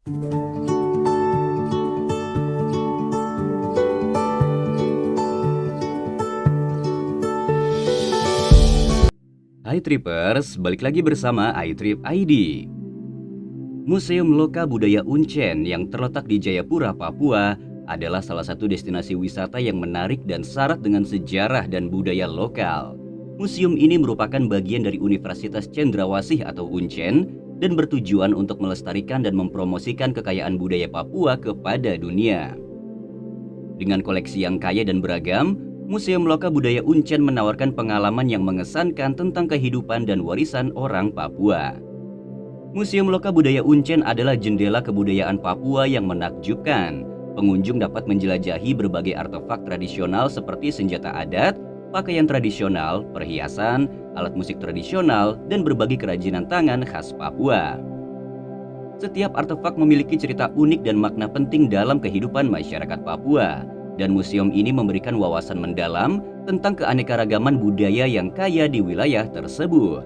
Hai Trippers, balik lagi bersama iTrip ID. Museum Loka Budaya Uncen yang terletak di Jayapura, Papua adalah salah satu destinasi wisata yang menarik dan syarat dengan sejarah dan budaya lokal. Museum ini merupakan bagian dari Universitas Cendrawasih atau Uncen dan bertujuan untuk melestarikan dan mempromosikan kekayaan budaya Papua kepada dunia. Dengan koleksi yang kaya dan beragam, Museum Loka Budaya Uncen menawarkan pengalaman yang mengesankan tentang kehidupan dan warisan orang Papua. Museum Loka Budaya Uncen adalah jendela kebudayaan Papua yang menakjubkan. Pengunjung dapat menjelajahi berbagai artefak tradisional seperti senjata adat, pakaian tradisional, perhiasan, alat musik tradisional, dan berbagai kerajinan tangan khas Papua. Setiap artefak memiliki cerita unik dan makna penting dalam kehidupan masyarakat Papua, dan museum ini memberikan wawasan mendalam tentang keanekaragaman budaya yang kaya di wilayah tersebut.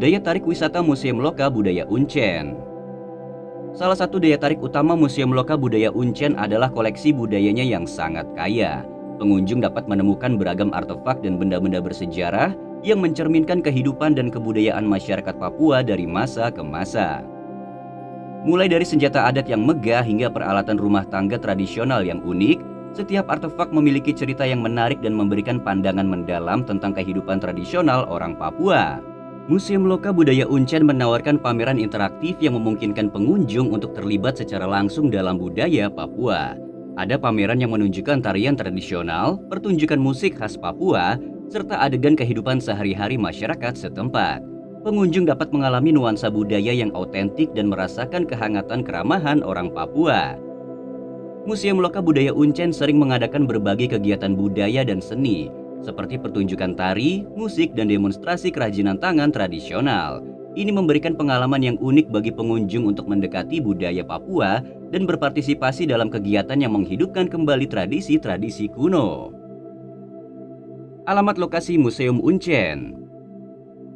Daya tarik wisata Museum Loka Budaya Uncen. Salah satu daya tarik utama Museum Loka Budaya Uncen adalah koleksi budayanya yang sangat kaya. Pengunjung dapat menemukan beragam artefak dan benda-benda bersejarah yang mencerminkan kehidupan dan kebudayaan masyarakat Papua dari masa ke masa. Mulai dari senjata adat yang megah hingga peralatan rumah tangga tradisional yang unik, setiap artefak memiliki cerita yang menarik dan memberikan pandangan mendalam tentang kehidupan tradisional orang Papua. Museum Loka Budaya Uncen menawarkan pameran interaktif yang memungkinkan pengunjung untuk terlibat secara langsung dalam budaya Papua. Ada pameran yang menunjukkan tarian tradisional, pertunjukan musik khas Papua, serta adegan kehidupan sehari-hari masyarakat setempat. Pengunjung dapat mengalami nuansa budaya yang autentik dan merasakan kehangatan keramahan orang Papua. Museum Loka Budaya Uncen sering mengadakan berbagai kegiatan budaya dan seni, seperti pertunjukan tari, musik, dan demonstrasi kerajinan tangan tradisional. Ini memberikan pengalaman yang unik bagi pengunjung untuk mendekati budaya Papua dan berpartisipasi dalam kegiatan yang menghidupkan kembali tradisi-tradisi kuno. Alamat lokasi Museum Uncen.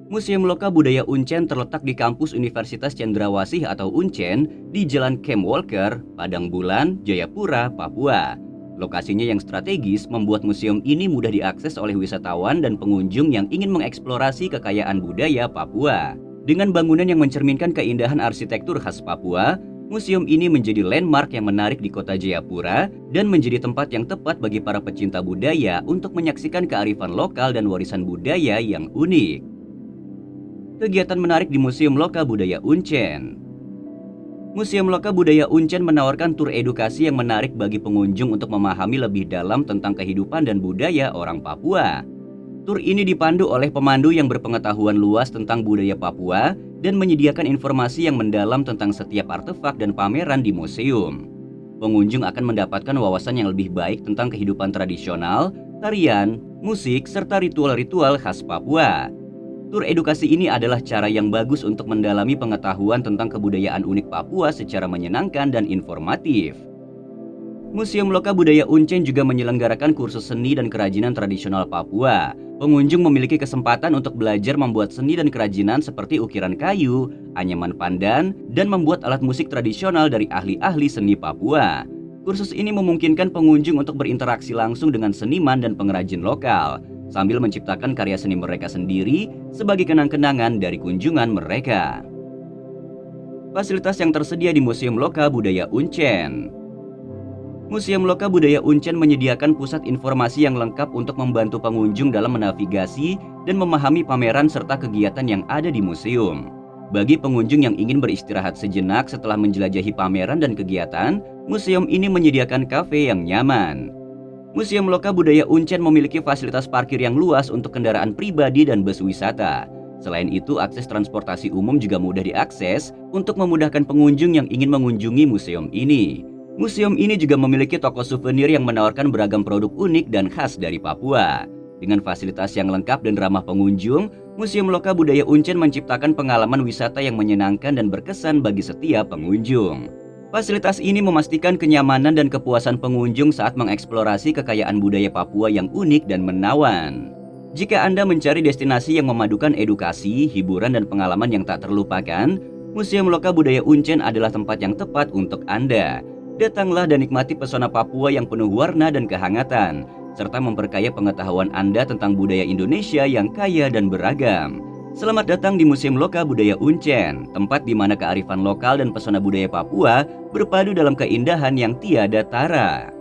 Museum Loka Budaya Uncen terletak di kampus Universitas Cendrawasih atau Uncen di Jalan Camp Walker, Padang Bulan, Jayapura, Papua. Lokasinya yang strategis membuat museum ini mudah diakses oleh wisatawan dan pengunjung yang ingin mengeksplorasi kekayaan budaya Papua. Dengan bangunan yang mencerminkan keindahan arsitektur khas Papua, museum ini menjadi landmark yang menarik di kota Jayapura dan menjadi tempat yang tepat bagi para pecinta budaya untuk menyaksikan kearifan lokal dan warisan budaya yang unik. Kegiatan menarik di Museum Loka Budaya Uncen. Museum Loka Budaya Uncen menawarkan tur edukasi yang menarik bagi pengunjung untuk memahami lebih dalam tentang kehidupan dan budaya orang Papua. Tur ini dipandu oleh pemandu yang berpengetahuan luas tentang budaya Papua dan menyediakan informasi yang mendalam tentang setiap artefak dan pameran di museum. Pengunjung akan mendapatkan wawasan yang lebih baik tentang kehidupan tradisional, tarian, musik, serta ritual-ritual khas Papua. Tur edukasi ini adalah cara yang bagus untuk mendalami pengetahuan tentang kebudayaan unik Papua secara menyenangkan dan informatif. Museum Loka Budaya Uncen juga menyelenggarakan kursus seni dan kerajinan tradisional Papua. Pengunjung memiliki kesempatan untuk belajar membuat seni dan kerajinan seperti ukiran kayu, anyaman pandan, dan membuat alat musik tradisional dari ahli-ahli seni Papua. Kursus ini memungkinkan pengunjung untuk berinteraksi langsung dengan seniman dan pengrajin lokal, sambil menciptakan karya seni mereka sendiri sebagai kenang-kenangan dari kunjungan mereka. Fasilitas yang tersedia di Museum Loka Budaya Uncen. Museum Loka Budaya Uncen menyediakan pusat informasi yang lengkap untuk membantu pengunjung dalam menavigasi dan memahami pameran serta kegiatan yang ada di museum. Bagi pengunjung yang ingin beristirahat sejenak setelah menjelajahi pameran dan kegiatan, museum ini menyediakan kafe yang nyaman. Museum Loka Budaya Uncen memiliki fasilitas parkir yang luas untuk kendaraan pribadi dan bus wisata. Selain itu, akses transportasi umum juga mudah diakses untuk memudahkan pengunjung yang ingin mengunjungi museum ini. Museum ini juga memiliki toko souvenir yang menawarkan beragam produk unik dan khas dari Papua. Dengan fasilitas yang lengkap dan ramah pengunjung, Museum Loka Budaya Uncen menciptakan pengalaman wisata yang menyenangkan dan berkesan bagi setiap pengunjung. Fasilitas ini memastikan kenyamanan dan kepuasan pengunjung saat mengeksplorasi kekayaan budaya Papua yang unik dan menawan. Jika Anda mencari destinasi yang memadukan edukasi, hiburan, dan pengalaman yang tak terlupakan, Museum Loka Budaya Uncen adalah tempat yang tepat untuk Anda. Datanglah dan nikmati pesona Papua yang penuh warna dan kehangatan, serta memperkaya pengetahuan Anda tentang budaya Indonesia yang kaya dan beragam. Selamat datang di Museum Loka Budaya Uncen, tempat di mana kearifan lokal dan pesona budaya Papua berpadu dalam keindahan yang tiada tara.